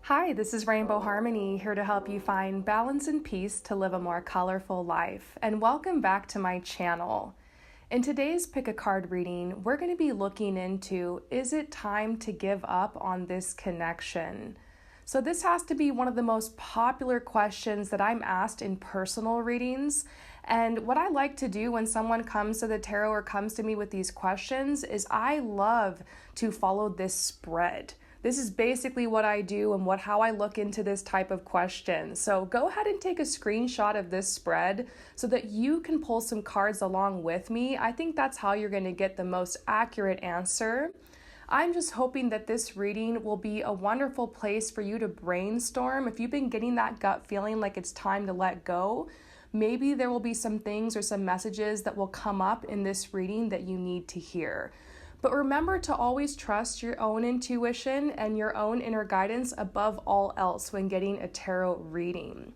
Hi, this is Rainbow Harmony, here to help you find balance and peace to live a more colorful life. And welcome back to my channel. In today's Pick a Card reading, we're going to be looking into, is it time to give up on this connection? So this has to be one of the most popular questions that I'm asked in personal readings. And what I like to do when someone comes to the tarot or comes to me with these questions is I love to follow this spread. This is basically what I do and how I look into this type of question. So go ahead and take a screenshot of this spread so that you can pull some cards along with me. I think that's how you're going to get the most accurate answer. I'm just hoping that this reading will be a wonderful place for you to brainstorm. If you've been getting that gut feeling like it's time to let go, maybe there will be some things or some messages that will come up in this reading that you need to hear. But remember to always trust your own intuition and your own inner guidance above all else when getting a tarot reading.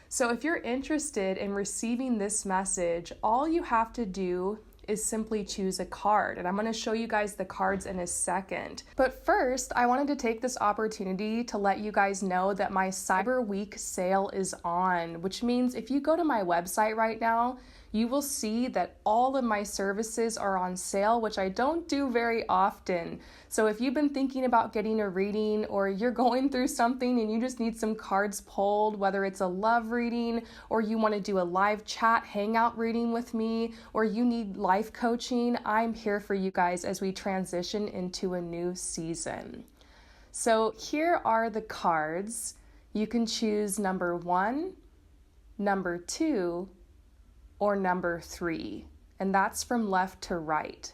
So if you're interested in receiving this message, all you have to do is simply choose a card. And I'm going to show you guys the cards in a second. But first, I wanted to take this opportunity to let you guys know that my Cyber Week sale is on, which means if you go to my website right now, you will see that all of my services are on sale, which I don't do very often. So if you've been thinking about getting a reading or you're going through something and you just need some cards pulled, whether it's a love reading or you want to do a live chat hangout reading with me or you need life coaching, I'm here for you guys as we transition into a new season. So here are the cards. You can choose number 1, number 2, or number 3, and that's from left to right.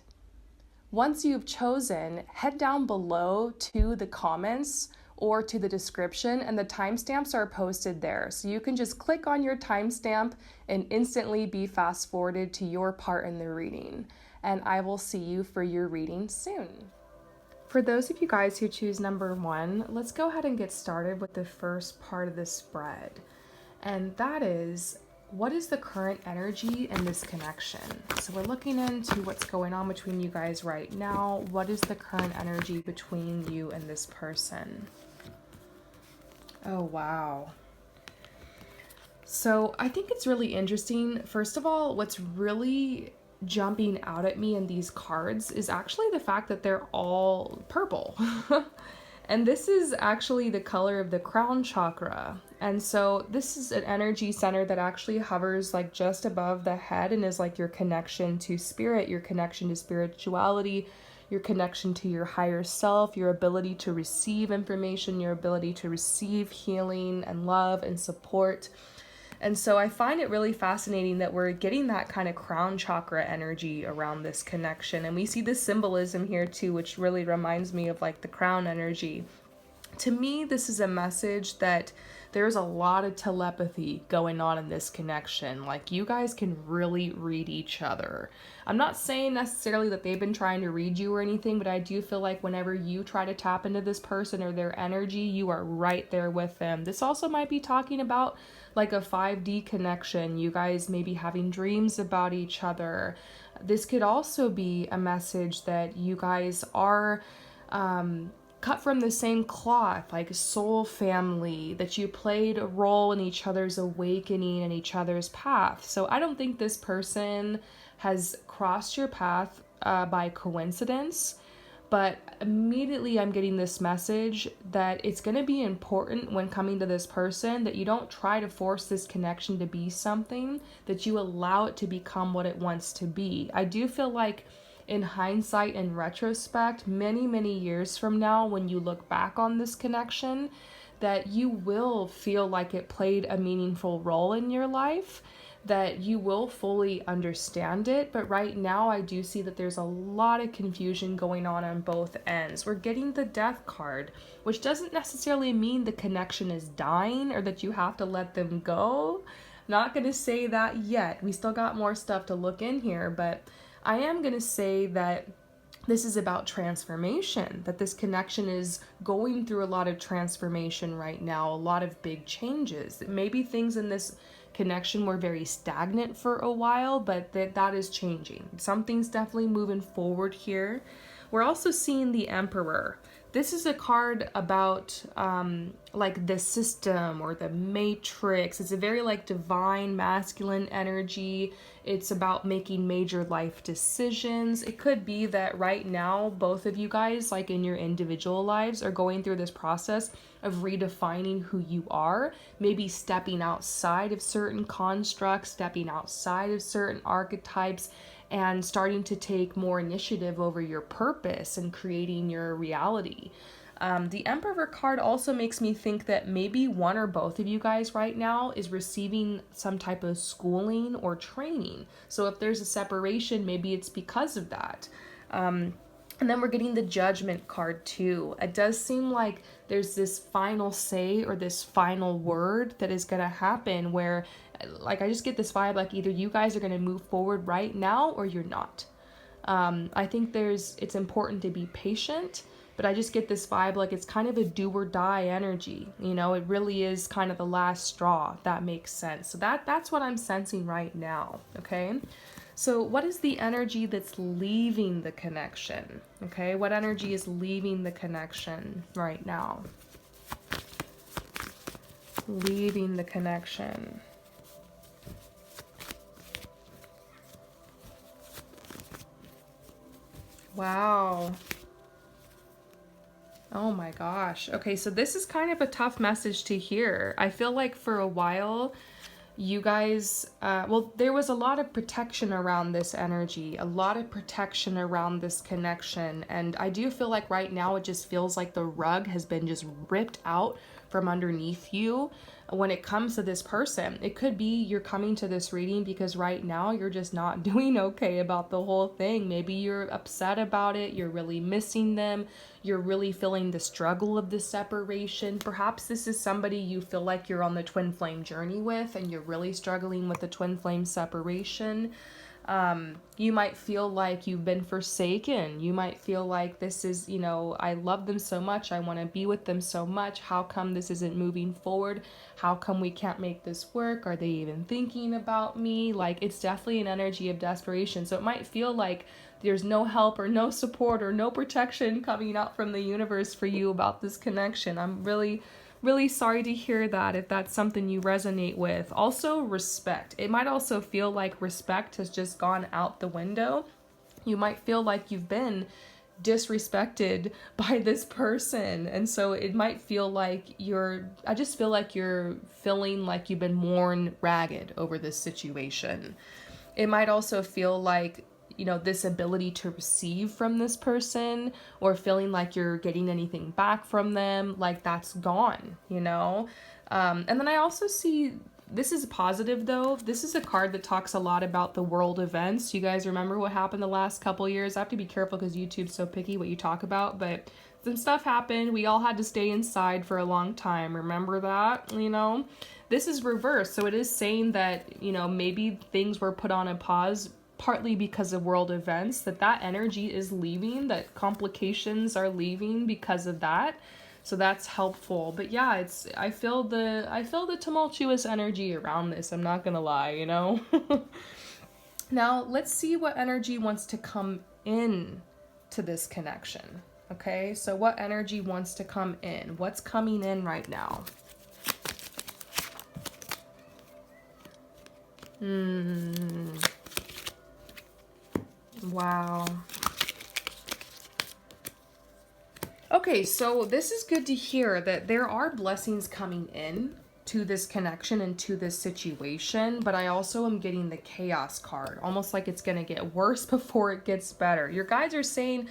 Once you've chosen, head down below to the comments or to the description, and the timestamps are posted there. So you can just click on your timestamp and instantly be fast forwarded to your part in the reading. And I will see you for your reading soon. For those of you guys who choose number 1, let's go ahead and get started with the first part of the spread. And that is, what is the current energy in this connection? So we're looking into what's going on between you guys right now. What is the current energy between you and this person? Oh, wow. So I think it's really interesting. First of all, what's really jumping out at me in these cards is actually the fact that they're all purple. And this is actually the color of the crown chakra. And so this is an energy center that actually hovers like just above the head and is like your connection to spirit, your connection to spirituality, your connection to your higher self, your ability to receive information, your ability to receive healing and love and support. And so I find it really fascinating that we're getting that kind of crown chakra energy around this connection. And we see the symbolism here too, which really reminds me of like the crown energy. To me, this is a message that there's a lot of telepathy going on in this connection. Like, you guys can really read each other. I'm not saying necessarily that they've been trying to read you or anything, but I do feel like whenever you try to tap into this person or their energy, you are right there with them. This also might be talking about like a 5D connection. You guys may be having dreams about each other. This could also be a message that you guys are cut from the same cloth, like a soul family, that you played a role in each other's awakening and each other's path. So I don't think this person has crossed your path by coincidence, but immediately I'm getting this message that it's going to be important when coming to this person that you don't try to force this connection to be something, that you allow it to become what it wants to be. I do feel like in hindsight and retrospect, many, many years from now, when you look back on this connection, that you will feel like it played a meaningful role in your life, that you will fully understand it. But right now, I do see that there's a lot of confusion going on both ends. We're getting the Death card, which doesn't necessarily mean the connection is dying or that you have to let them go. Not going to say that yet. We still got more stuff to look in here, but I am going to say that this is about transformation, that this connection is going through a lot of transformation right now, a lot of big changes. Maybe things in this connection were very stagnant for a while, but that is changing. Something's definitely moving forward here. We're also seeing the Emperor. this is a card about like the system or the matrix. It's a very like divine masculine energy. It's about making major life decisions. It could be that right now both of you guys, like in your individual lives, are going through this process of redefining who you are, maybe stepping outside of certain constructs, stepping outside of certain archetypes, and starting to take more initiative over your purpose and creating your reality. The Emperor card also makes me think that maybe one or both of you guys right now is receiving some type of schooling or training. So if there's a separation, maybe it's because of that. And then we're getting the Judgment card too. It does seem like there's this final say or this final word that is going to happen where, like, I just get this vibe like either you guys are going to move forward right now or you're not. I think it's important to be patient, but I just get this vibe like it's kind of a do or die energy. You know, it really is kind of the last straw, if that makes sense. So that's what I'm sensing right now, okay? So what is the energy that's leaving the connection? Okay, what energy is leaving the connection right now? Leaving the connection. Wow. Oh my gosh. Okay, so this is kind of a tough message to hear. I feel like for a while, you guys, well, there was a lot of protection around this energy, a lot of protection around this connection. And I do feel like right now it just feels like the rug has been just ripped out from underneath you when it comes to this person. It could be you're coming to this reading because right now you're just not doing okay about the whole thing. Maybe you're upset about it. You're really missing them. You're really feeling the struggle of the separation. Perhaps this is somebody you feel like you're on the twin flame journey with and you're really struggling with the twin flame separation. You might feel like you've been forsaken. You might feel like this is, you know, I love them so much. I want to be with them so much. How come this isn't moving forward? How come we can't make this work? Are they even thinking about me? Like, it's definitely an energy of desperation. So it might feel like there's no help or no support or no protection coming out from the universe for you about this connection. I'm really sorry to hear that if that's something you resonate with. Also, respect. It might also feel like respect has just gone out the window. You might feel like you've been disrespected by this person. And so it might feel like I just feel like you're feeling like you've been worn ragged over this situation. It might also feel like, you know, this ability to receive from this person or feeling like you're getting anything back from them, like that's gone, you know? And then I also see, this is positive though. This is a card that talks a lot about the world events. You guys remember what happened the last couple years? I have to be careful because YouTube's so picky what you talk about, but some stuff happened. We all had to stay inside for a long time. Remember that, you know? This is reversed. So it is saying that, you know, maybe things were put on a pause partly because of world events, that energy is leaving, that complications are leaving because of that. So that's helpful. But yeah, I feel the tumultuous energy around this. I'm not gonna lie, you know. Now let's see what energy wants to come in to this connection. Okay, so what energy wants to come in? What's coming in right now? Wow. Okay, so this is good to hear that there are blessings coming in to this connection and to this situation, but I also am getting the Chaos card, almost like it's going to get worse before it gets better. Your guides are saying,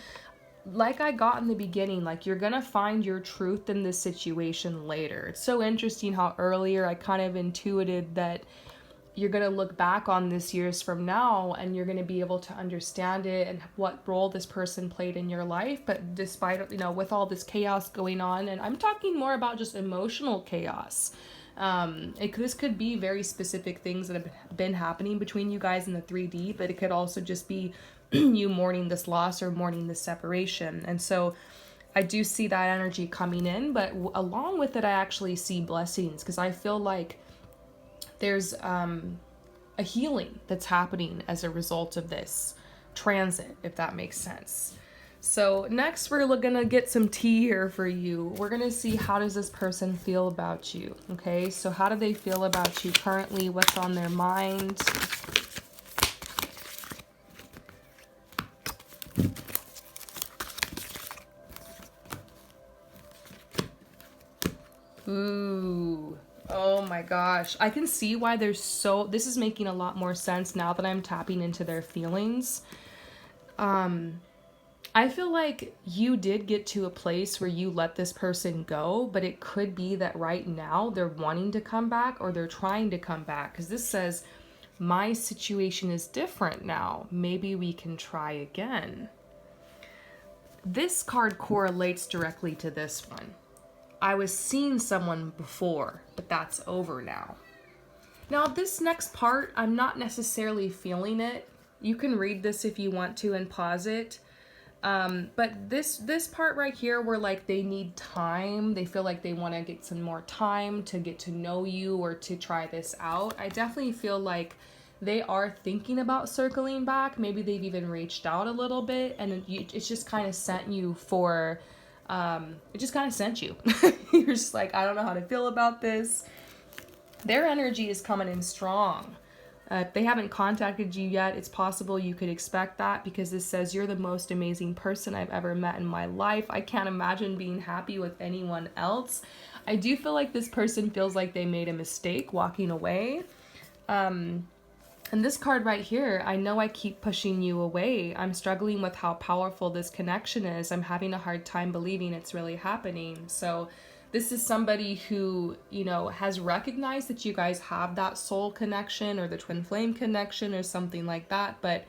like I got in the beginning, like you're going to find your truth in this situation later. It's so interesting how earlier I kind of intuited that you're going to look back on this years from now and you're going to be able to understand it and what role this person played in your life. But despite, you know, with all this chaos going on, and I'm talking more about just emotional chaos, this could be very specific things that have been happening between you guys in the 3D, but it could also just be you mourning this loss or mourning this separation. And so I do see that energy coming in, but along with it, I actually see blessings, because I feel like there's a healing that's happening as a result of this transit, if that makes sense. So next we're gonna get some tea here for you. We're gonna see, how does this person feel about you? Okay, so how do they feel about you currently? What's on their mind? Ooh. Oh my gosh. I can see why this is making a lot more sense now that I'm tapping into their feelings. I feel like you did get to a place where you let this person go, but it could be that right now they're wanting to come back, or they're trying to come back, because this says, my situation is different now. Maybe we can try again. This card correlates directly to this one. I was seeing someone before, but that's over now. Now, this next part, I'm not necessarily feeling it. You can read this if you want to and pause it. But this part right here, where like they need time, they feel like they want to get some more time to get to know you or to try this out. I definitely feel like they are thinking about circling back. Maybe they've even reached out a little bit, and it's just kind of sent you for, it just kind of sent you. You're just like, I don't know how to feel about this. Their energy is coming in strong. If they haven't contacted you yet, it's possible you could expect that, because this says, you're the most amazing person I've ever met in my life. I can't imagine being happy with anyone else. I do feel like this person feels like they made a mistake walking away. And this card right here, I know I keep pushing you away. I'm struggling with how powerful this connection is. I'm having a hard time believing it's really happening. So this is somebody who, you know, has recognized that you guys have that soul connection or the twin flame connection or something like that, but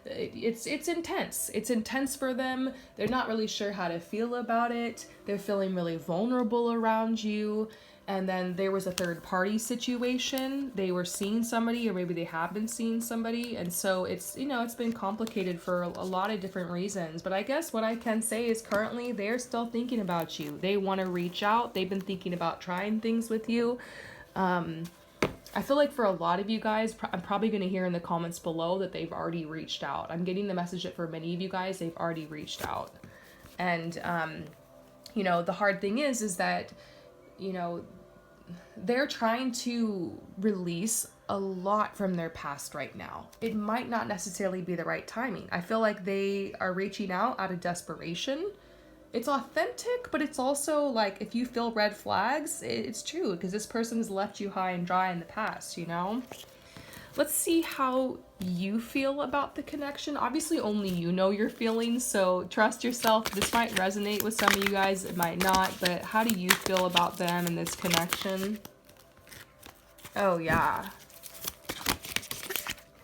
it's intense. It's intense for them. They're not really sure how to feel about it. They're feeling really vulnerable around you. And then there was a third party situation. They were seeing somebody, or maybe they have been seeing somebody. And so it's, you know, it's been complicated for a lot of different reasons. But I guess what I can say is currently they're still thinking about you. They want to reach out. They've been thinking about trying things with you. I feel like for a lot of you guys, I'm probably going to hear in the comments below that they've already reached out. I'm getting the message that for many of you guys, they've already reached out. And, you know, the hard thing is that, you know, they're trying to release a lot from their past right now. It might not necessarily be the right timing. I feel like they are reaching out of desperation. It's authentic, but it's also like, if you feel red flags, it's true, because this person's left you high and dry in the past, you know? Let's see how you feel about the connection. Obviously, only you know your feelings, so trust yourself. This might resonate with some of you guys, it might not, but how do you feel about them and this connection? Oh, yeah.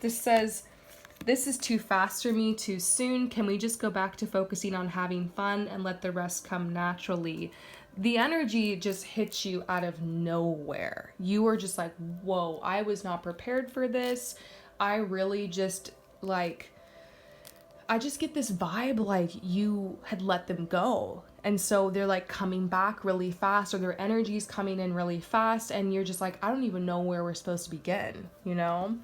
This says, this is too fast for me, too soon. Can we just go back to focusing on having fun and let the rest come naturally? The energy just hits you out of nowhere. You were just like, whoa, I was not prepared for this. I really just like, I just get this vibe like you had let them go. And so they're like coming back really fast, or their energy's coming in really fast. And you're just like, I don't even know where we're supposed to begin, you know?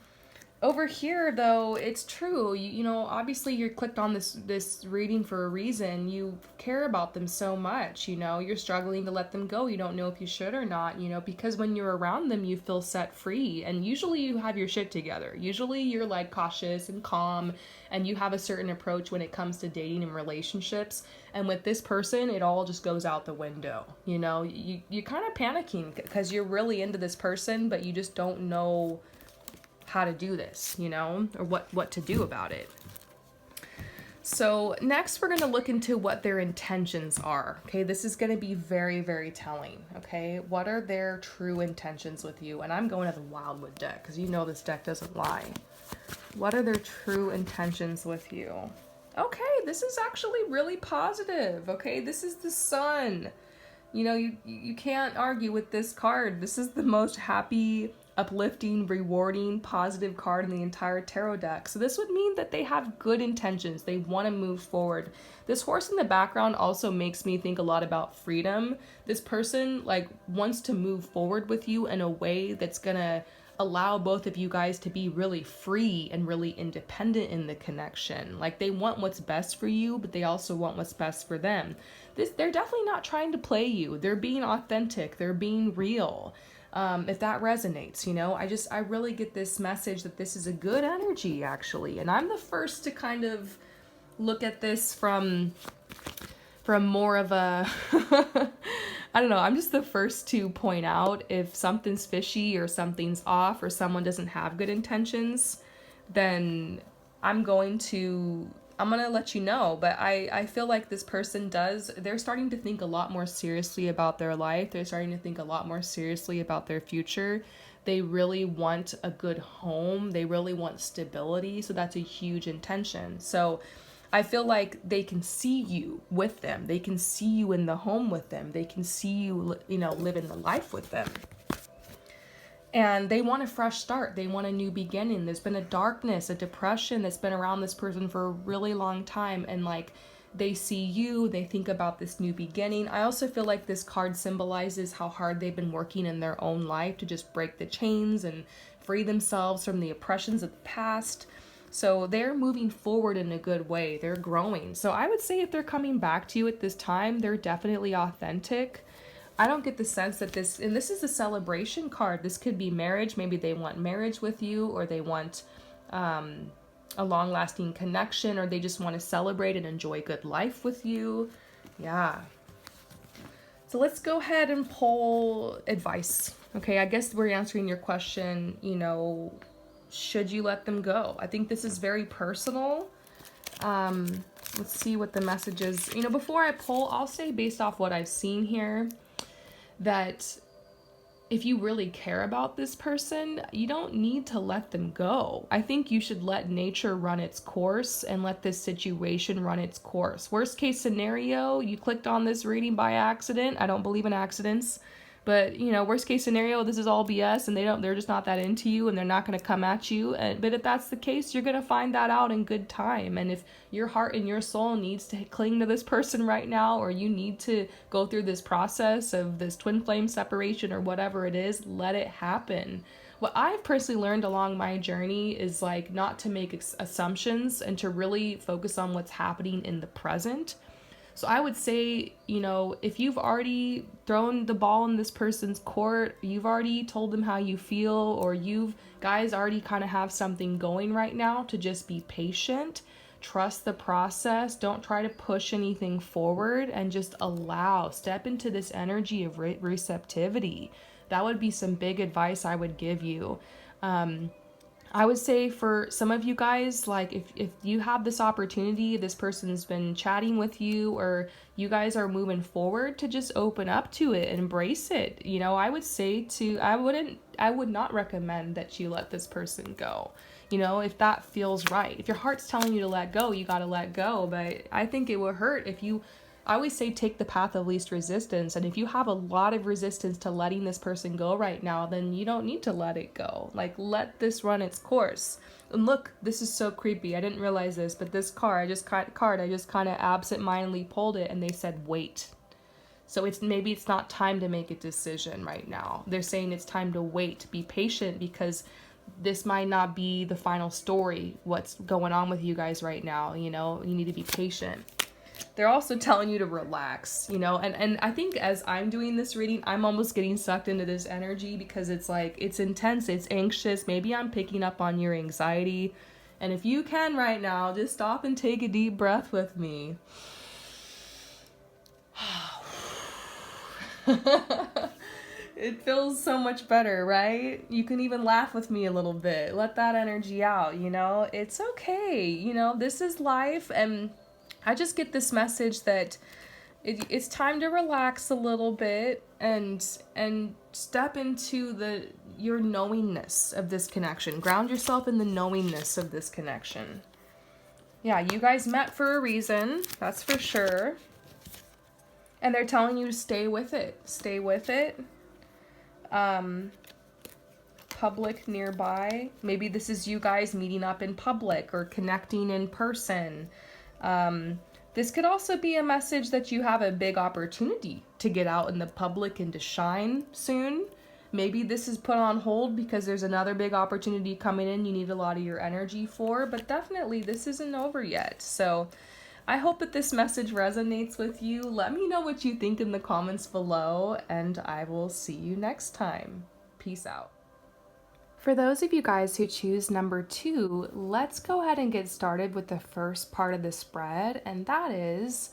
Over here, though, it's true. You know, obviously you're clicked on this reading for a reason. You care about them so much, you know. You're struggling to let them go. You don't know if you should or not, you know, because when you're around them, you feel set free. And usually you have your shit together. Usually you're like cautious and calm, and you have a certain approach when it comes to dating and relationships. And with this person, it all just goes out the window, you know. You're kind of panicking because you're really into this person, but you just don't know how to do this, you know, or what to do about it. So next we're going to look into what their intentions are. Okay, this is going to be very, very telling. Okay, what are their true intentions with you? And I'm going to the Wildwood deck because you know this deck doesn't lie. What are their true intentions with you? Okay, this is actually really positive. Okay, this is the Sun. You know, you can't argue with this card. This is the most happy, uplifting, rewarding, positive card in the entire tarot deck. So this would mean that they have good intentions. They want to move forward. This horse in the background also makes me think a lot about freedom. This person like wants to move forward with you in a way that's gonna allow both of you guys to be really free and really independent in the connection. Like, they want what's best for you, but they also want what's best for them. They're definitely not trying to play you. They're being authentic. They're being real. If that resonates, I really get this message that this is a good energy, actually. And I'm the first to kind of look at this from more of a, I don't know, I'm just the first to point out if something's fishy or something's off or someone doesn't have good intentions, then I'm going to let you know. But I feel like this person they're starting to think a lot more seriously about their life. They're starting to think a lot more seriously about their future. They really want a good home. They really want stability. So that's a huge intention. So I feel like they can see you with them. They can see you in the home with them. They can see you, living the life with them. And they want a fresh start. They want a new beginning. There's been a darkness, a depression that's been around this person for a really long time. And like, they see you, they think about this new beginning. I also feel like this card symbolizes how hard they've been working in their own life to just break the chains and free themselves from the oppressions of the past. So they're moving forward in a good way. They're growing. So I would say if they're coming back to you at this time, they're definitely authentic. I don't get the sense that this is a celebration card. This could be marriage. Maybe they want marriage with you, or they want a long-lasting connection, or they just want to celebrate and enjoy good life with you. Yeah. So let's go ahead and pull advice. Okay, I guess we're answering your question, should you let them go? I think this is very personal. Let's see what the message is. Before I pull, I'll say based off what I've seen here, that if you really care about this person, you don't need to let them go. I think you should let nature run its course and let this situation run its course. Worst case scenario, you clicked on this reading by accident. I don't believe in accidents. But, worst case scenario, this is all BS and they're just not that into you and they're not going to come at you. But if that's the case, you're going to find that out in good time. And if your heart and your soul needs to cling to this person right now, or you need to go through this process of this twin flame separation or whatever it is, let it happen. What I've personally learned along my journey is like not to make assumptions and to really focus on what's happening in the present. So I would say, if you've already thrown the ball in this person's court, you've already told them how you feel, or you guys already kind of have something going right now, to just be patient, trust the process, don't try to push anything forward, and just step into this energy of receptivity. That would be some big advice I would give you. I would say for some of you guys, like if you have this opportunity, this person's been chatting with you, or you guys are moving forward, to just open up to it and embrace it. I would say I would not recommend that you let this person go. If that feels right. If your heart's telling you to let go, you got to let go. But I think it would hurt if I always say take the path of least resistance. And if you have a lot of resistance to letting this person go right now, then you don't need to let it go. Like, let this run its course. And look, this is so creepy. I didn't realize this, but this card, I just kind of absent-mindedly pulled it, and they said wait. So maybe it's not time to make a decision right now. They're saying it's time to wait, be patient, because this might not be the final story, what's going on with you guys right now. You need to be patient. They're also telling you to relax, and I think as I'm doing this reading, I'm almost getting sucked into this energy, because it's like, it's intense, it's anxious. Maybe I'm picking up on your anxiety. And if you can right now, just stop and take a deep breath with me. It feels so much better, right? You can even laugh with me a little bit. Let that energy out, It's okay, this is life. And I just get this message that it's time to relax a little bit and step into your knowingness of this connection. Ground yourself in the knowingness of this connection. Yeah, you guys met for a reason, that's for sure. And they're telling you to stay with it. Stay with it. Public nearby. Maybe this is you guys meeting up in public or connecting in person. This could also be a message that you have a big opportunity to get out in the public and to shine soon. Maybe this is put on hold because there's another big opportunity coming in you need a lot of your energy for, but definitely this isn't over yet. So I hope that this message resonates with you. Let me know what you think in the comments below, and I will see you next time. Peace out. For those of you guys who choose number 2, let's go ahead and get started with the first part of the spread, and that is,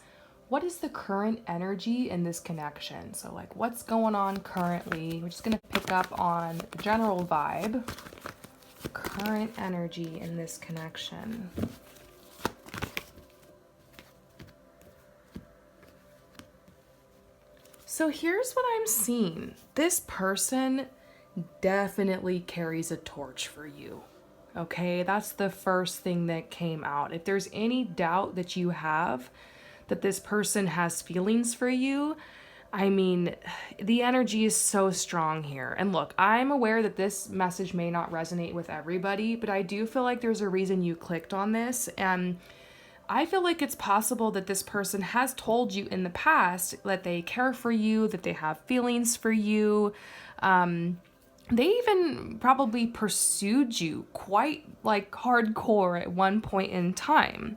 what is the current energy in this connection? So like, what's going on currently? We're just gonna pick up on the general vibe. Current energy in this connection. So here's what I'm seeing. This person definitely carries a torch for you. Okay, that's the first thing that came out. If there's any doubt that you have that this person has feelings for you, I mean, the energy is so strong here. And look, I'm aware that this message may not resonate with everybody, but I do feel like there's a reason you clicked on this. And I feel like it's possible that this person has told you in the past that they care for you, that they have feelings for you. They even probably pursued you quite like hardcore at one point in time.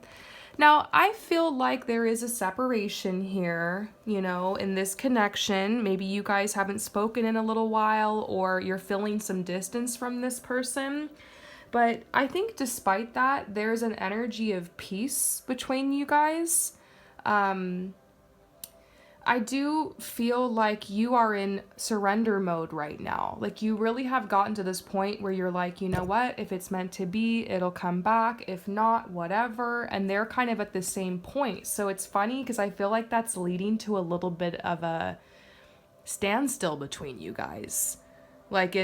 Now, I feel like there is a separation here, you know, in this connection. Maybe you guys haven't spoken in a little while, or you're feeling some distance from this person. But I think despite that, there's an energy of peace between you guys. I do feel like you are in surrender mode right now. Like, you really have gotten to this point where you're like, you know what, if it's meant to be, it'll come back. If not, whatever. And they're kind of at the same point. So it's funny because I feel like that's leading to a little bit of a standstill between you guys. Like,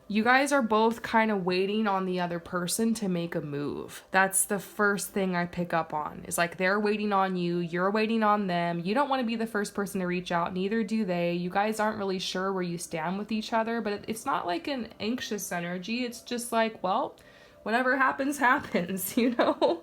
you guys are both kind of waiting on the other person to make a move. That's the first thing I pick up on. Is like, they're waiting on you, you're waiting on them. You don't want to be the first person to reach out, neither do they. You guys aren't really sure where you stand with each other, but it's not like an anxious energy. It's just like, well, whatever happens, happens, you know?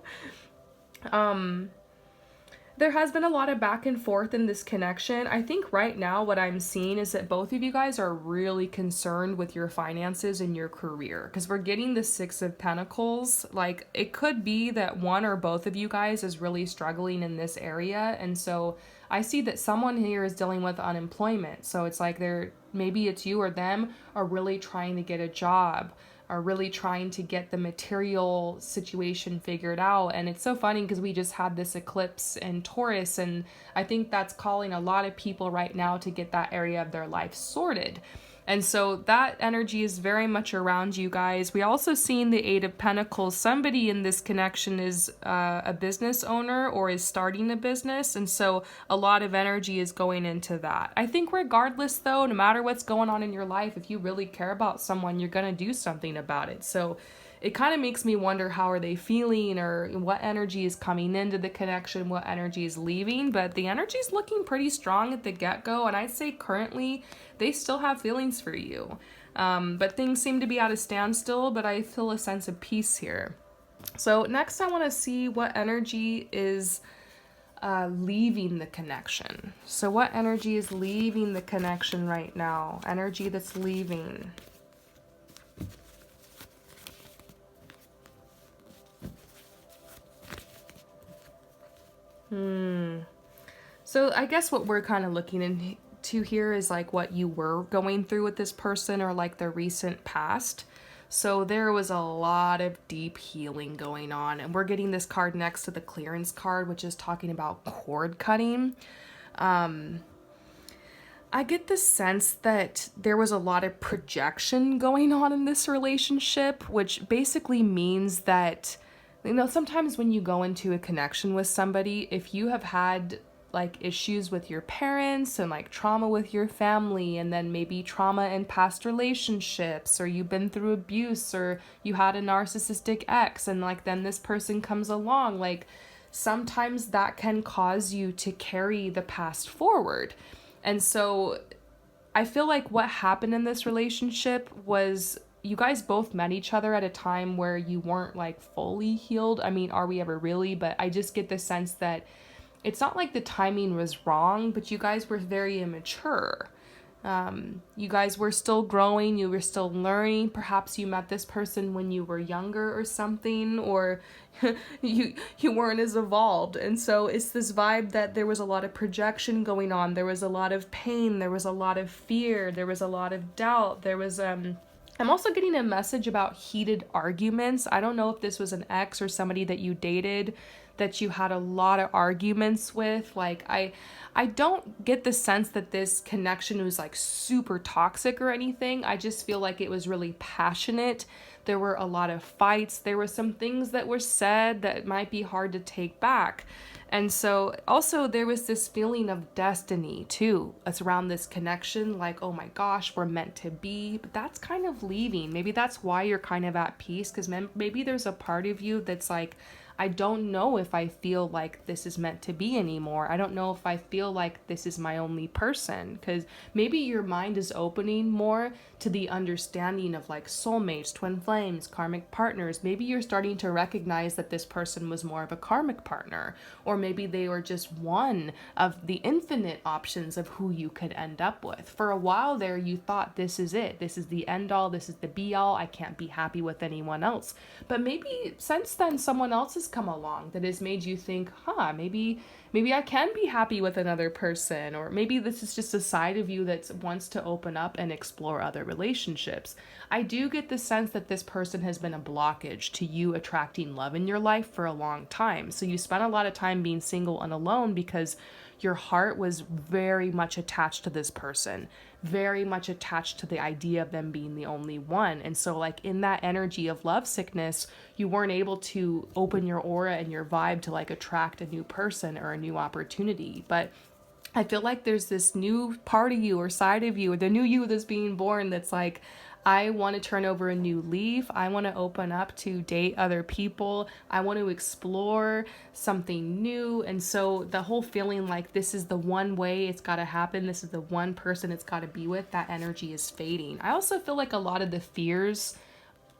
There has been a lot of back and forth in this connection. I think right now what I'm seeing is that both of you guys are really concerned with your finances and your career, because we're getting the 6 of Pentacles. Like, it could be that one or both of you guys is really struggling in this area. And so I see that someone here is dealing with unemployment. So it's like maybe it's you or them are really trying to get a job, are really trying to get the material situation figured out. And it's so funny because we just had this eclipse in Taurus, and I think that's calling a lot of people right now to get that area of their life sorted. And so that energy is very much around you guys. We also seen the 8 of Pentacles. Somebody in this connection is a business owner or is starting a business. And so a lot of energy is going into that. I think regardless though, no matter what's going on in your life, if you really care about someone, you're going to do something about it. So it kind of makes me wonder, how are they feeling, or what energy is coming into the connection, what energy is leaving. But the energy is looking pretty strong at the get-go, and I'd say currently they still have feelings for you. But things seem to be at a standstill, but I feel a sense of peace here. So next I want to see what energy is leaving the connection. So what energy is leaving the connection right now? Energy that's leaving. So I guess what we're kind of looking into here is like what you were going through with this person, or like the recent past. So there was a lot of deep healing going on, and we're getting this card next to the clearance card, which is talking about cord cutting. I get the sense that there was a lot of projection going on in this relationship, which basically means that, you know, sometimes when you go into a connection with somebody, if you have had like issues with your parents and like trauma with your family, and then maybe trauma in past relationships, or you've been through abuse, or you had a narcissistic ex, and like then this person comes along, like sometimes that can cause you to carry the past forward. And so I feel like what happened in this relationship was you guys both met each other at a time where you weren't like fully healed. I mean, are we ever really? But I just get the sense that it's not like the timing was wrong, but you guys were very immature. You guys were still growing, you were still learning. Perhaps you met this person when you were younger or something, or you weren't as evolved. And so it's this vibe that there was a lot of projection going on. There was a lot of pain, there was a lot of fear, there was a lot of doubt. There was I'm also getting a message about heated arguments. I don't know if this was an ex or somebody that you dated that you had a lot of arguments with. Like I don't get the sense that this connection was like super toxic or anything. I just feel like it was really passionate. There were a lot of fights. There were some things that were said that might be hard to take back. And so also there was this feeling of destiny too. It's around this connection, like, oh my gosh, we're meant to be. But that's kind of leaving. Maybe that's why you're kind of at peace, because maybe there's a part of you that's like, I don't know if I feel like this is meant to be anymore. I don't know if I feel like this is my only person, because maybe your mind is opening more to the understanding of like soulmates, twin flames, karmic partners. Maybe you're starting to recognize that this person was more of a karmic partner, or maybe they were just one of the infinite options of who you could end up with. For a while there, you thought this is it. This is the end all. This is the be all. I can't be happy with anyone else. But maybe since then, someone else has come along that has made you think, maybe I can be happy with another person, or maybe this is just a side of you that wants to open up and explore other relationships. I do get the sense that this person has been a blockage to you attracting love in your life for a long time. So you spent a lot of time being single and alone because your heart was very much attached to this person, very much attached to the idea of them being the only one. And so like in that energy of love sickness, you weren't able to open your aura and your vibe to like attract a new person or a new opportunity. But I feel like there's this new part of you or side of you, or the new you that's being born, that's like, I want to turn over a new leaf. I want to open up to date other people. I want to explore something new. And so the whole feeling like this is the one way it's got to happen, this is the one person it's got to be with, that energy is fading. I also feel like a lot of the fears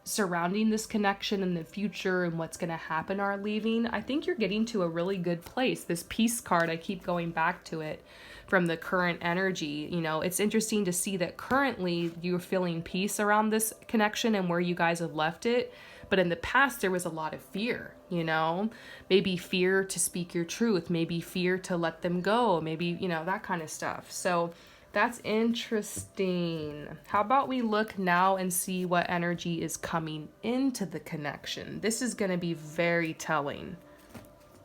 surrounding this connection in the future and what's going to happen are leaving. I think you're getting to a really good place. This peace card, I keep going back to it from the current energy. You know, it's interesting to see that currently you're feeling peace around this connection and where you guys have left it. But in the past, there was a lot of fear, you know, maybe fear to speak your truth, maybe fear to let them go, maybe, you know, that kind of stuff. So that's interesting. How about we look now and see what energy is coming into the connection? This is going to be very telling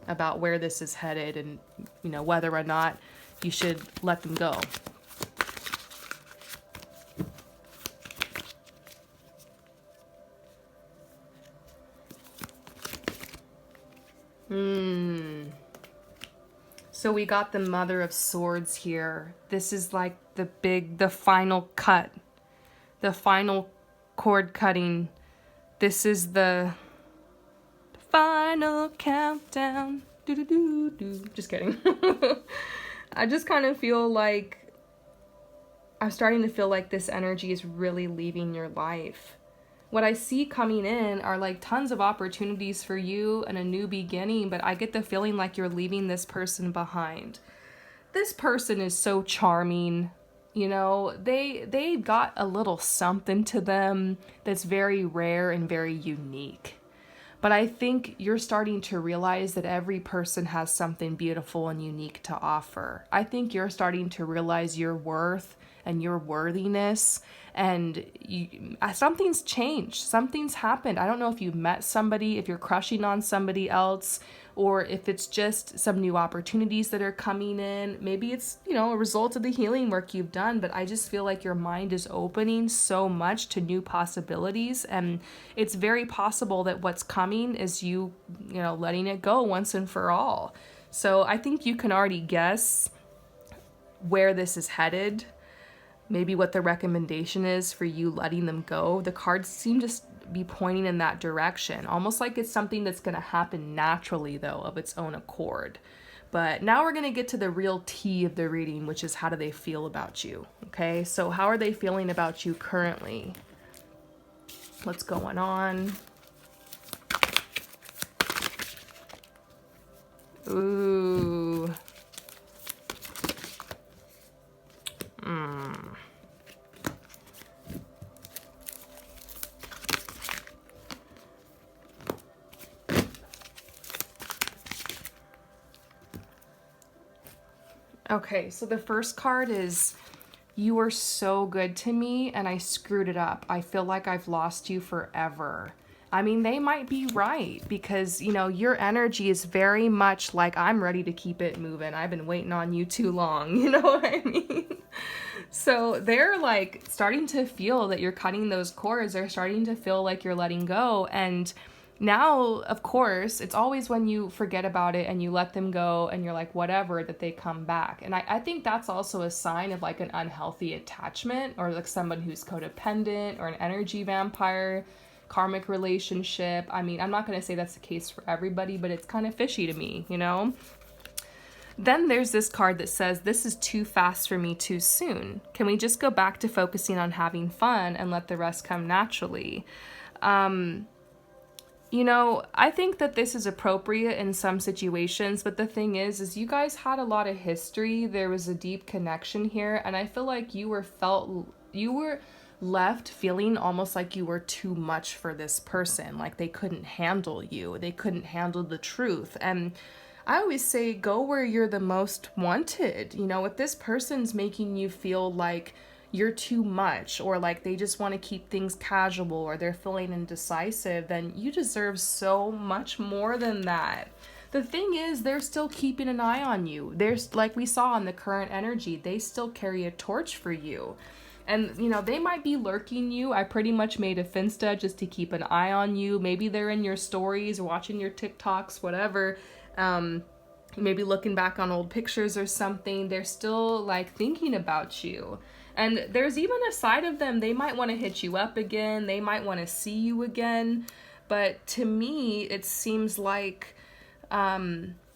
about where this is headed and, you know, whether or not you should let them go. So we got the Mother of Swords here. This is like the final cut, the final cord cutting. This is the final countdown. Do-do-do-do. Just kidding. I just kind of feel like I'm starting to feel like this energy is really leaving your life. What I see coming in are like tons of opportunities for you and a new beginning, but I get the feeling like you're leaving this person behind. This person is so charming. You know, they got a little something to them that's very rare and very unique. But I think you're starting to realize that every person has something beautiful and unique to offer. I think you're starting to realize your worth and your worthiness, and something's changed. Something's happened. I don't know if you met somebody, if you're crushing on somebody else, or if it's just some new opportunities that are coming in. Maybe it's, you know, a result of the healing work you've done, but I just feel like your mind is opening so much to new possibilities, and it's very possible that what's coming is you know, letting it go once and for all. So I think you can already guess where this is headed, maybe what the recommendation is for you letting them go. The cards seem to be pointing in that direction, almost like it's something that's going to happen naturally, though, of its own accord. But now we're going to get to the real tea of the reading, which is how do they feel about you? Okay, so how are they feeling about you currently? What's going on? Ooh. Okay, so the first card is, you were so good to me and I screwed it up. I feel like I've lost you forever. I mean, they might be right because, you know, your energy is very much like, I'm ready to keep it moving. I've been waiting on you too long. You know what I mean? So they're like starting to feel that you're cutting those cords. They're starting to feel like you're letting go. And now, of course, it's always when you forget about it and you let them go and you're like, whatever, that they come back. And I think that's also a sign of like an unhealthy attachment, or like someone who's codependent or an energy vampire, karmic relationship. I mean, I'm not going to say that's the case for everybody, but it's kind of fishy to me, you know? Then there's this card that says, this is too fast for me too soon. Can we just go back to focusing on having fun and let the rest come naturally? You know, I think that this is appropriate in some situations, but the thing is you guys had a lot of history. There was a deep connection here, and I feel like you were left feeling almost like you were too much for this person, like they couldn't handle you. They couldn't handle the truth. And I always say, go where you're the most wanted. You know, if this person's making you feel like you're too much, or like they just want to keep things casual, or they're feeling indecisive, then you deserve so much more than that. The thing is, they're still keeping an eye on you. There's, like we saw in the current energy, they still carry a torch for you. And, you know, they might be lurking you. I pretty much made a Finsta just to keep an eye on you. Maybe they're in your stories, watching your TikToks, whatever. Maybe looking back on old pictures or something. They're still like thinking about you. And there's even a side of them, they might want to hit you up again. They might want to see you again. But to me, it seems like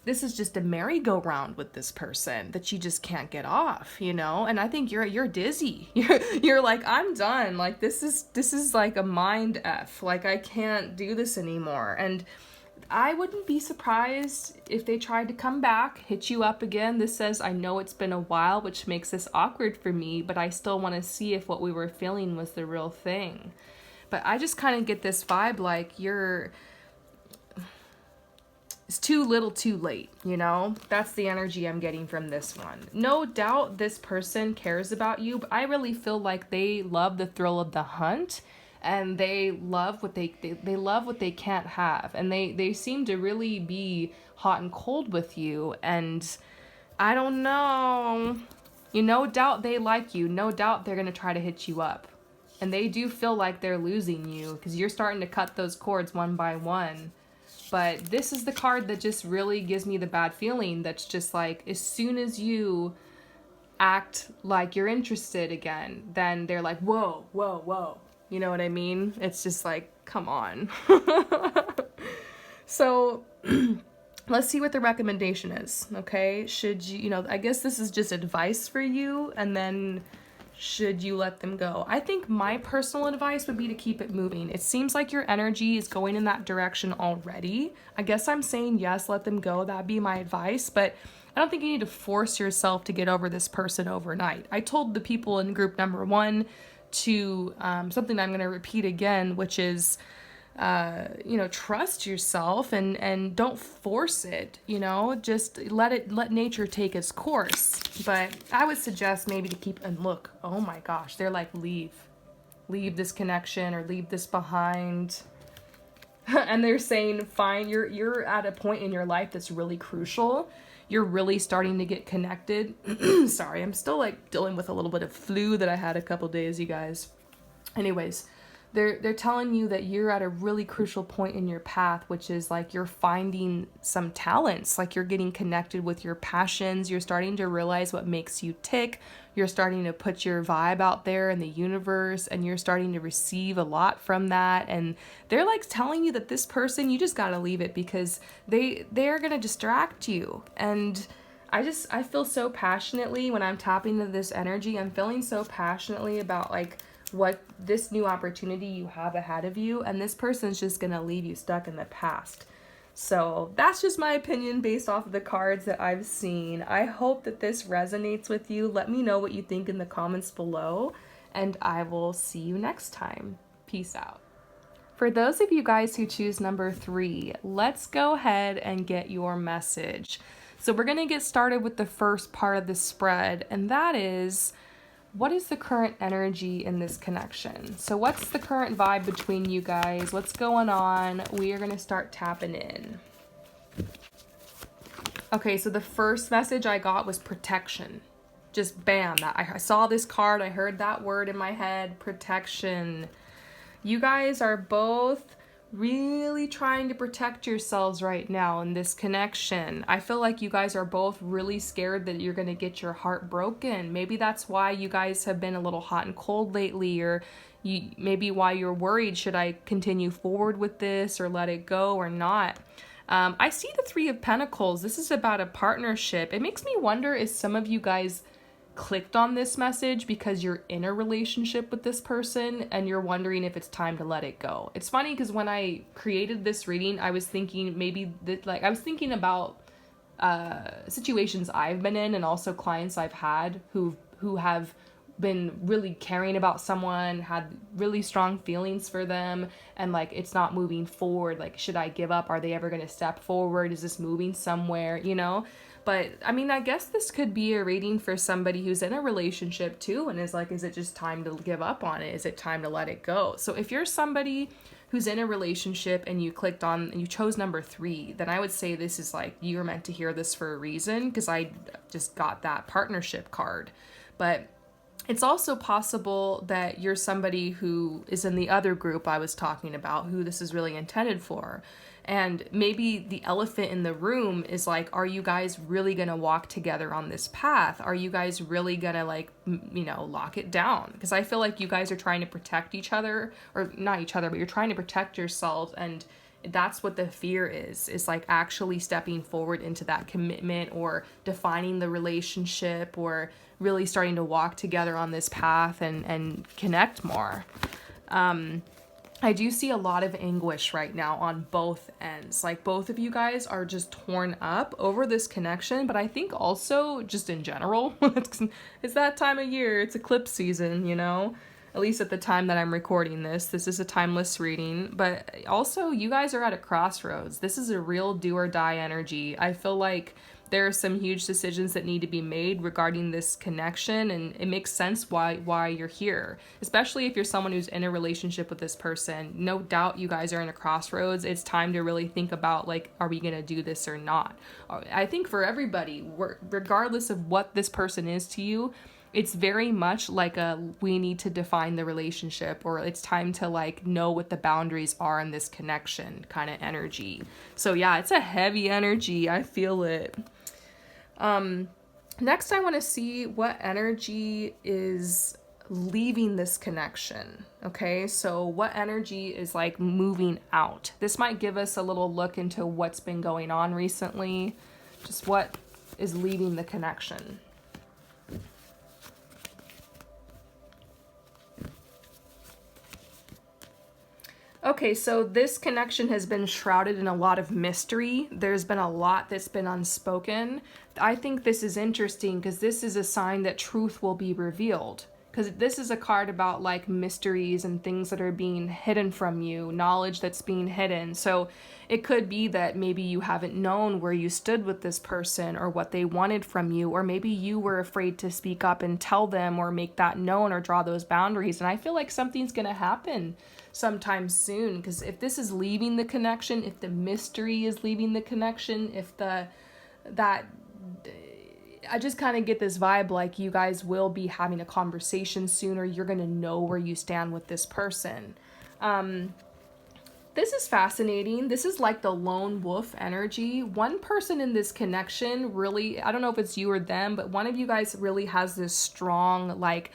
this is just a merry-go-round with this person that you just can't get off, you know? And I think you're dizzy. You're like, I'm done. Like, this is like a mind F. Like, I can't do this anymore. And I wouldn't be surprised if they tried to come back, hit you up again. This says, I know it's been a while, which makes this awkward for me, but I still want to see if what we were feeling was the real thing. But I just kind of get this vibe like it's too little too late, you know? That's the energy I'm getting from this one. No doubt this person cares about you, but I really feel like they love the thrill of the hunt. And they love what they love what they can't have, and they seem to really be hot and cold with you. And I don't know, you no doubt they like you, no doubt they're gonna try to hit you up, and they do feel like they're losing you because you're starting to cut those cords one by one. But this is the card that just really gives me the bad feeling. That's just like, as soon as you act like you're interested again, then they're like, whoa, whoa, whoa. You know what I mean? It's just like, come on. So let's see what the recommendation is, okay? Should you know, I guess this is just advice for you, and then should you let them go? I think my personal advice would be to keep it moving. It seems like your energy is going in that direction already. I guess I'm saying yes, let them go. That'd be my advice, but I don't think you need to force yourself to get over this person overnight. I told the people in group number 1 to something I'm going to repeat again, which is, you know, trust yourself and don't force it, you know, just let nature take its course. But I would suggest maybe to keep, and look, oh my gosh, they're like, leave this connection or leave this behind. And they're saying, fine, you're at a point in your life that's really crucial. You're really starting to get connected. Sorry, I'm still like dealing with a little bit of flu that I had a couple days, you guys. Anyways, they're telling you that you're at a really crucial point in your path, which is like you're finding some talents, like you're getting connected with your passions. You're starting to realize what makes you tick. You're starting to put your vibe out there in the universe, and you're starting to receive a lot from that. And they're like telling you that this person, you just got to leave it because they're going to distract you. And I feel so passionately when I'm tapping into this energy. I'm feeling so passionately about like what this new opportunity you have ahead of you, and this person's just gonna leave you stuck in the past. So that's just my opinion based off of the cards that I've seen. I hope that this resonates with you. Let me know what you think in the comments below, and I will see you next time. Peace out. For those of you guys who choose number 3, let's go ahead and get your message. So we're going to get started with the first part of the spread, and that is, what is the current energy in this connection? So what's the current vibe between you guys? What's going on? We are going to start tapping in. Okay, so the first message I got was protection. Just bam, I saw this card, I heard that word in my head, protection. You guys are both really trying to protect yourselves right now in this connection. I feel like you guys are both really scared that you're going to get your heart broken. Maybe that's why you guys have been a little hot and cold lately, or maybe why you're worried, should I continue forward with this or let it go or not? I see the Three of Pentacles. This is about a partnership. It makes me wonder if some of you guys clicked on this message because you're in a relationship with this person and you're wondering if it's time to let it go. It's funny because when I created this reading, I was thinking maybe that, like, I was thinking about situations I've been in and also clients I've had who have been really caring about someone, had really strong feelings for them, and like it's not moving forward. Like, should I give up? Are they ever going to step forward? Is this moving somewhere, you know? But I mean, I guess this could be a reading for somebody who's in a relationship too and is like, is it just time to give up on it? Is it time to let it go? So if you're somebody who's in a relationship and you clicked on and you chose number 3, then I would say this is like, you're meant to hear this for a reason, because I just got that partnership card. But it's also possible that you're somebody who is in the other group I was talking about, who this is really intended for. And maybe the elephant in the room is like, are you guys really going to walk together on this path? Are you guys really going to, like, you know, lock it down? Because I feel like you guys are trying to protect each other, or not each other, but you're trying to protect yourself. And that's what the fear is like actually stepping forward into that commitment or defining the relationship or really starting to walk together on this path and connect more. I do see a lot of anguish right now on both ends. Like, both of you guys are just torn up over this connection, but I think also just in general, it's that time of year, it's eclipse season, you know? At least at the time that I'm recording this. This is a timeless reading, but also you guys are at a crossroads. This is a real do or die energy. I feel like there are some huge decisions that need to be made regarding this connection, and it makes sense why you're here, especially if you're someone who's in a relationship with this person. No doubt you guys are in a crossroads. It's time to really think about, like, are we going to do this or not? I think for everybody, regardless of what this person is to you, it's very much like we need to define the relationship, or it's time to, like, know what the boundaries are in this connection kind of energy. So yeah, it's a heavy energy. I feel it. Next I want to see what energy is leaving this connection. Okay, so what energy is, like, moving out? This might give us a little look into what's been going on recently, just what is leaving the connection. Okay, so this connection has been shrouded in a lot of mystery. There's been a lot that's been unspoken. I think this is interesting because this is a sign that truth will be revealed. Because this is a card about, like, mysteries and things that are being hidden from you, knowledge that's being hidden. So it could be that maybe you haven't known where you stood with this person or what they wanted from you, or maybe you were afraid to speak up and tell them or make that known or draw those boundaries. And I feel like something's going to happen sometime soon, because if this is leaving the connection, if the mystery is leaving the connection, if I just kind of get this vibe like you guys will be having a conversation soon, or you're going to know where you stand with this person. This is fascinating. This is like the lone wolf energy. One person in this connection really, I don't know if it's you or them, but one of you guys really has this strong, like,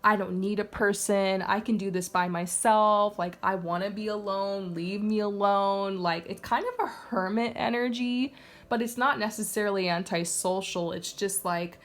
I don't need a person. I can do this by myself. Like, I want to be alone. Leave me alone. Like, it's kind of a hermit energy, but it's not necessarily antisocial. It's just like,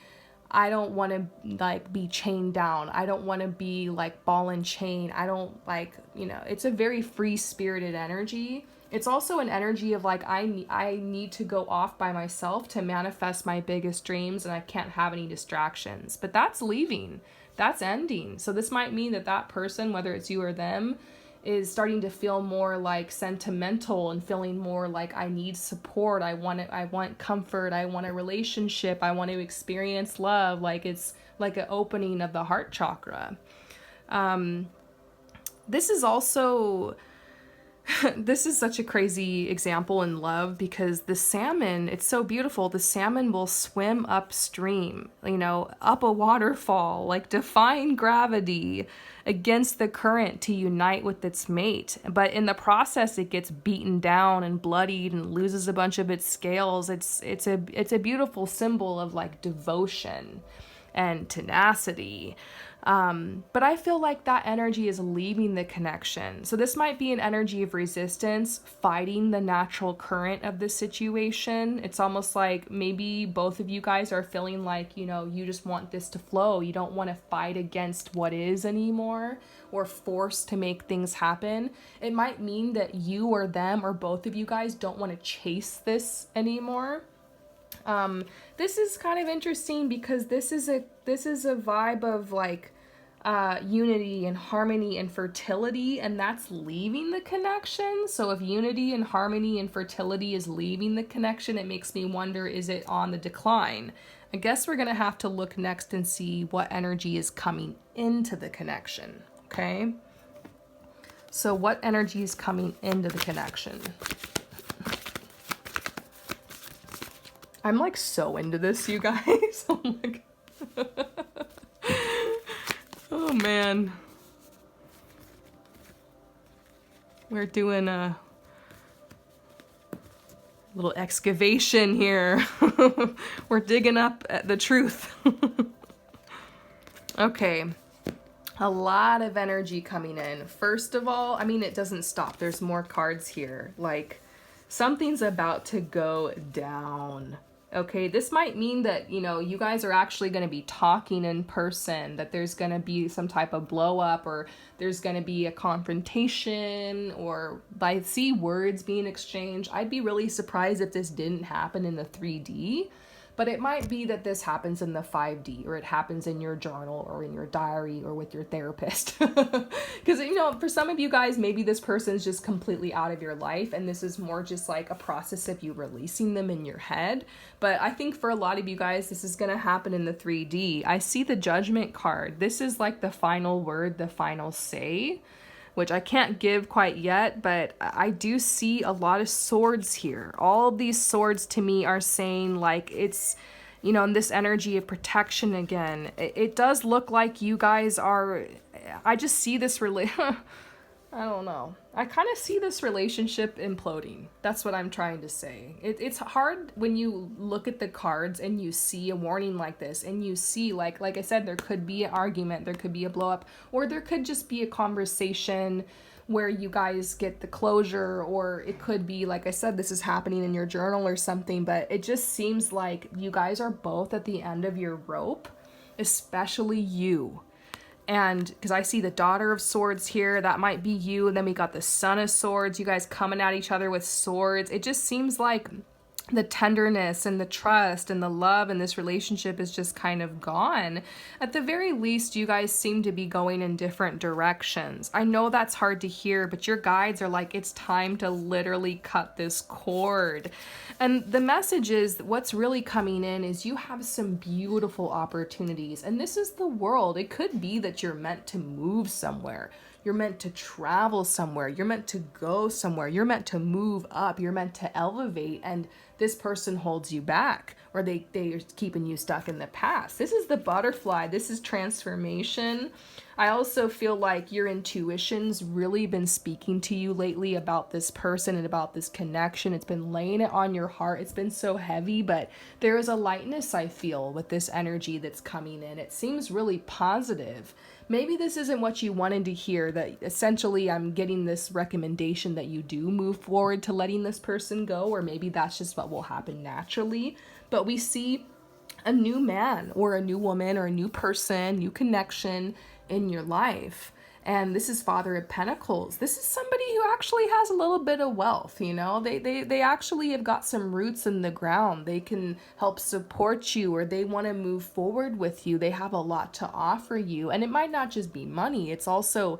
I don't want to, like, be chained down. I don't want to be, like, ball and chain. I don't, like, you know, it's a very free-spirited energy. It's also an energy of, like, I need to go off by myself to manifest my biggest dreams, and I can't have any distractions. But that's leaving. That's ending. So this might mean that person, whether it's you or them, is starting to feel more like sentimental and feeling more like I need support. I want comfort. I want a relationship. I want to experience love. Like it's like an opening of the heart chakra. This is also this is such a crazy example in love because the salmon, it's so beautiful. The salmon will swim upstream, up a waterfall, like defying gravity against the current to unite with its mate. But in the process, it gets beaten down and bloodied and loses a bunch of its scales. It's a beautiful symbol of like devotion and tenacity. But I feel like that energy is leaving the connection. So this might be an energy of resistance, fighting the natural current of the situation. It's almost like maybe both of you guys are feeling like, you just want this to flow. You don't want to fight against what is anymore or force to make things happen. It might mean that you or them or both of you guys don't want to chase this anymore. This is kind of interesting because this is a vibe of like unity and harmony and fertility, and that's leaving the connection. So if unity and harmony and fertility is leaving the connection, it makes me wonder, is it on the decline? I guess we're gonna have to look next and see what energy is coming into the connection. Okay, so what energy is coming into the connection? I'm like so into this, you guys. Oh my God. Oh man. We're doing a little excavation here. We're digging up at the truth. Okay. A lot of energy coming in. First of all, it doesn't stop. There's more cards here. Like something's about to go down. Okay, this might mean that, you guys are actually going to be talking in person, that there's going to be some type of blow up, or there's going to be a confrontation, or I see words being exchanged. I'd be really surprised if this didn't happen in the 3D, but it might be that this happens in the 5D, or it happens in your journal or in your diary or with your therapist. Because, for some of you guys, maybe this person's just completely out of your life and this is more just like a process of you releasing them in your head. But I think for a lot of you guys, this is going to happen in the 3D. I see the Judgment card. This is like the final word, the final say, which I can't give quite yet, but I do see a lot of swords here. All these swords to me are saying like it's, in this energy of protection again. It does look like you guys are, I just see this I don't know. I kind of see this relationship imploding. That's what I'm trying to say. It's hard when you look at the cards and you see a warning like this and you see, like I said, there could be an argument, there could be a blow up, or there could just be a conversation where you guys get the closure, or it could be, like I said, this is happening in your journal or something, but it just seems like you guys are both at the end of your rope, especially you. And because I see the Daughter of Swords here, that might be you. And then we got the Son of Swords, you guys coming at each other with swords. It just seems like the tenderness and the trust and the love in this relationship is just kind of gone. At the very least, you guys seem to be going in different directions. I know that's hard to hear, but your guides are like, it's time to literally cut this cord. And the message is, what's really coming in is you have some beautiful opportunities. And this is the world. It could be that you're meant to move somewhere. You're meant to travel somewhere. You're meant to go somewhere. You're meant to move up. You're meant to elevate. And this person holds you back, or they're keeping you stuck in the past. This is the Butterfly. This is transformation. I also feel like your intuition's really been speaking to you lately about this person and about this connection. It's been laying it on your heart. It's been so heavy, but there is a lightness I feel with this energy that's coming in. It seems really positive. Maybe this isn't what you wanted to hear, that essentially I'm getting this recommendation that you do move forward to letting this person go, or maybe that's just what will happen naturally. But we see a new man or a new woman or a new person, new connection in your life. And this is Father of Pentacles. This is somebody who actually has a little bit of wealth, They actually have got some roots in the ground. They can help support you, or they want to move forward with you. They have a lot to offer you. And it might not just be money. It's also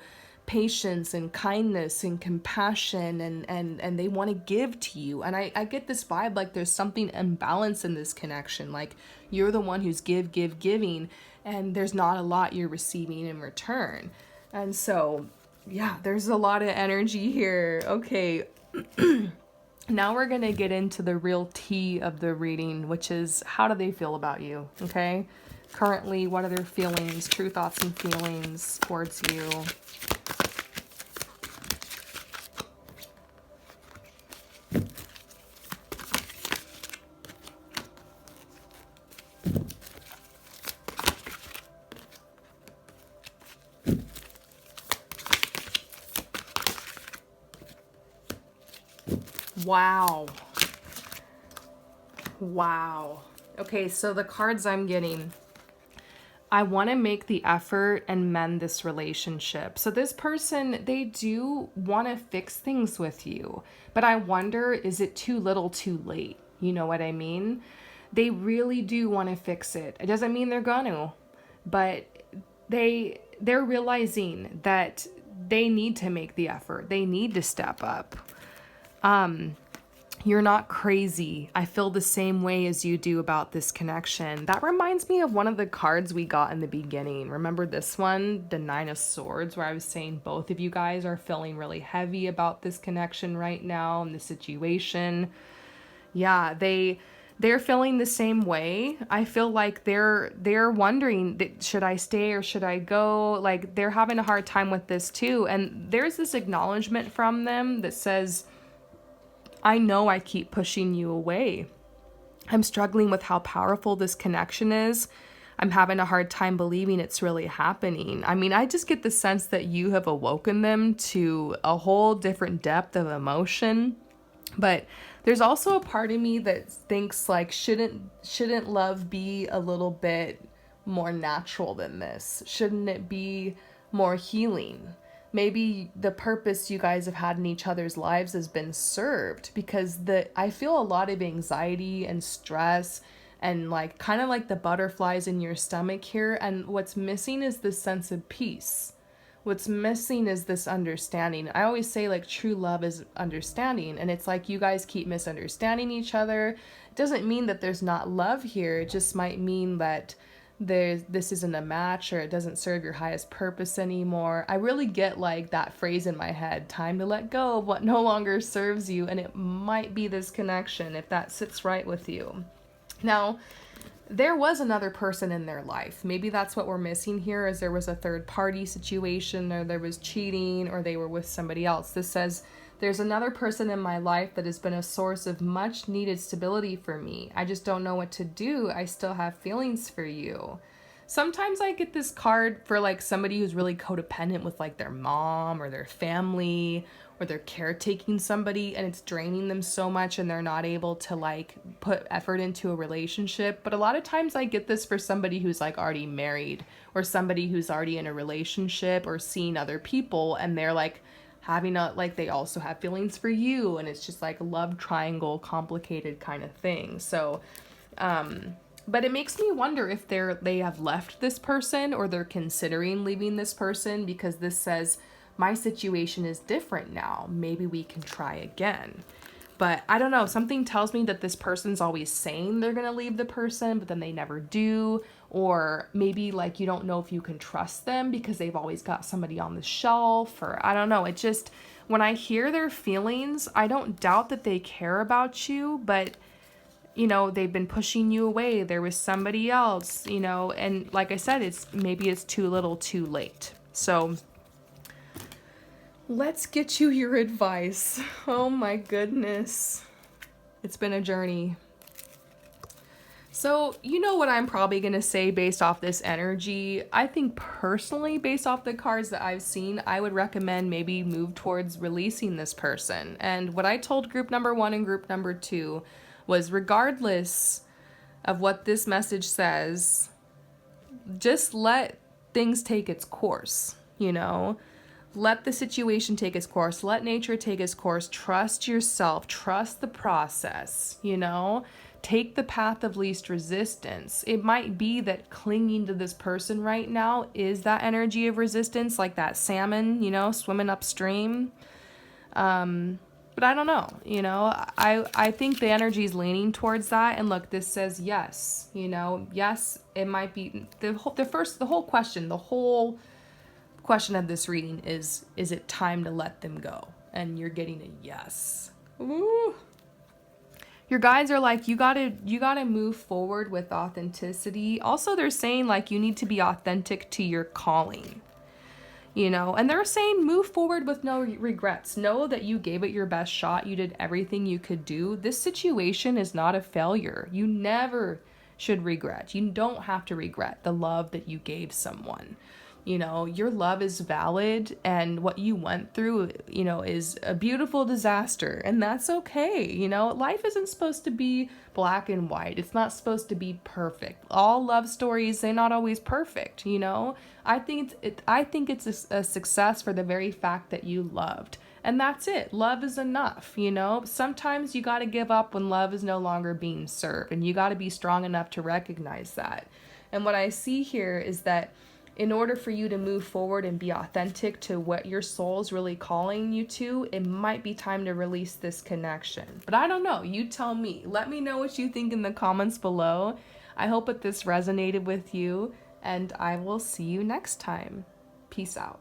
patience and kindness and compassion, and they want to give to you. And I get this vibe like there's something imbalanced in this connection. Like you're the one who's giving, and there's not a lot you're receiving in return. And so, yeah, there's a lot of energy here. Okay. Now we're going to get into the real tea of the reading, which is how do they feel about you? Okay. Currently, what are their feelings, true thoughts and feelings towards you? Wow. Wow. Okay, so the cards I'm getting, I want to make the effort and mend this relationship. So this person, they do want to fix things with you, but I wonder, is it too little too late? You know what I mean? They really do want to fix it. It doesn't mean they're gonna, but they're realizing that they need to make the effort. They need to step up. You're not crazy. I feel the same way as you do about this connection. That reminds me of one of the cards we got in the beginning. Remember this one, the Nine of Swords, where I was saying both of you guys are feeling really heavy about this connection right now and the situation. Yeah, they're feeling the same way. I feel like they're wondering, should I stay or should I go? Like they're having a hard time with this too. And there's this acknowledgement from them that says, I know I keep pushing you away. I'm struggling with how powerful this connection is. I'm having a hard time believing it's really happening. I mean, I just get the sense that you have awoken them to a whole different depth of emotion. But there's also a part of me that thinks like, shouldn't love be a little bit more natural than this? Shouldn't it be more healing? Maybe the purpose you guys have had in each other's lives has been served, because I feel a lot of anxiety and stress and like kind of like the butterflies in your stomach here. And what's missing is this sense of peace. What's missing is this understanding. I always say like true love is understanding, and it's like you guys keep misunderstanding each other. It doesn't mean that there's not love here. It just might mean that this isn't a match, or it doesn't serve your highest purpose anymore. I really get like that phrase in my head, time to let go of what no longer serves you, and it might be this connection if that sits right with you. Now, there was another person in their life. Maybe that's what we're missing here, is there was a third party situation, or there was cheating, or they were with somebody else. This says, there's another person in my life that has been a source of much needed stability for me. I just don't know what to do. I still have feelings for you. Sometimes I get this card for like somebody who's really codependent with like their mom or their family, or they're caretaking somebody and it's draining them so much and they're not able to like put effort into a relationship. But a lot of times I get this for somebody who's like already married, or somebody who's already in a relationship or seeing other people, and they're like having a, like they also have feelings for you, and it's just like love triangle, complicated kind of thing. So but it makes me wonder if they have left this person, or they're considering leaving this person, because this says my situation is different now, maybe we can try again. But I don't know, something tells me that this person's always saying they're gonna leave the person, but then they never do. Or maybe like you don't know if you can trust them because they've always got somebody on the shelf, or I don't know. It just, when I hear their feelings, I don't doubt that they care about you, but you know, they've been pushing you away. There was somebody else, you know, and like I said, maybe it's too little too late. So let's get you your advice. Oh my goodness. It's been a journey. So, you know what I'm probably going to say based off this energy. I think personally, based off the cards that I've seen, I would recommend maybe move towards releasing this person. And what I told group number 1 and group number 2 was, regardless of what this message says, just let things take its course, you know? Let the situation take its course. Let nature take its course. Trust yourself. Trust the process, you know? take the path of least resistance. It might be that clinging to this person right now is that energy of resistance, like that salmon, swimming upstream. But I don't know, I think the energy is leaning towards that. And look, this says yes, yes, it might be the whole question of this reading is it time to let them go? And you're getting a yes. Ooh. Your guides are like, you gotta move forward with authenticity. Also, they're saying like you need to be authentic to your calling. And they're saying move forward with no regrets. Know that you gave it your best shot. You did everything you could do. This situation is not a failure. You never should regret. You don't have to regret the love that you gave someone. Your love is valid, and what you went through, is a beautiful disaster, and that's okay. Life isn't supposed to be black and white. It's not supposed to be perfect. All love stories, they're not always perfect. I think it's a success for the very fact that you loved, and that's it. Love is enough. Sometimes you got to give up when love is no longer being served, and you got to be strong enough to recognize that. And what I see here is that in order for you to move forward and be authentic to what your soul's really calling you to, it might be time to release this connection. But I don't know. You tell me. Let me know what you think in the comments below. I hope that this resonated with you, and I will see you next time. Peace out.